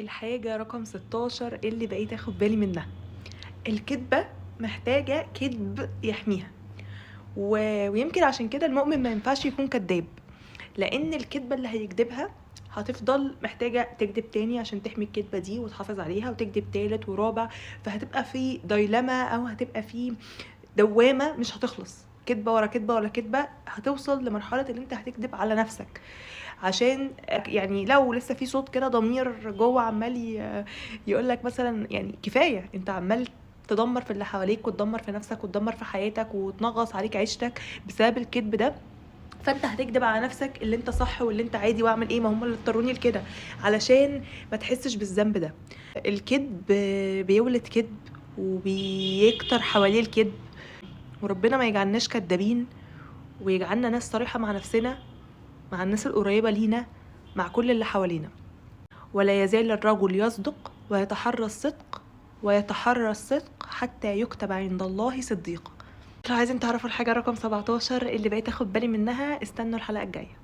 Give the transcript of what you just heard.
الحاجة رقم 16 اللي بقيت اخد بالي منها. الكدبة محتاجة كدب يحميها ويمكن عشان كده المؤمن ما ينفعش يكون كداب، لان الكدبة اللي هيكدبها هتفضل محتاجة تكدب تاني عشان تحمي الكدبة دي وتحافظ عليها، وتكدب تالت ورابع، فهتبقى في دايلما او هتبقى في دوامة مش هتخلص، كدبة ورا كدبة ورا كدبة، هتوصل لمرحلة اللي انت هتكدب على نفسك. عشان يعني لو لسه في صوت كده ضمير جوه عمال يقولك مثلا يعني كفاية، انت عمال تدمر في اللي حواليك وتدمر في نفسك وتدمر في حياتك وتنغص عليك عيشتك بسبب الكذب ده، فانت هتكدب على نفسك اللي انت صح واللي انت عادي، واعمل ايه، ما هم اللي اضطروني لكده علشان ما تحسش بالذنب ده. الكذب بيولد كذب وبيكتر حواليه الكذب، وربنا ما يجعلناش كدابين، ويجعلنا ناس صريحة مع نفسنا، مع الناس القريبة لينا، مع كل اللي حوالينا. ولا يزال الرجل يصدق ويتحرى الصدق حتى يكتب عند الله صديقا. لو عايزين تعرفوا الحاجة رقم 17 اللي بقيت اخد بالي منها، استنوا الحلقة الجاية.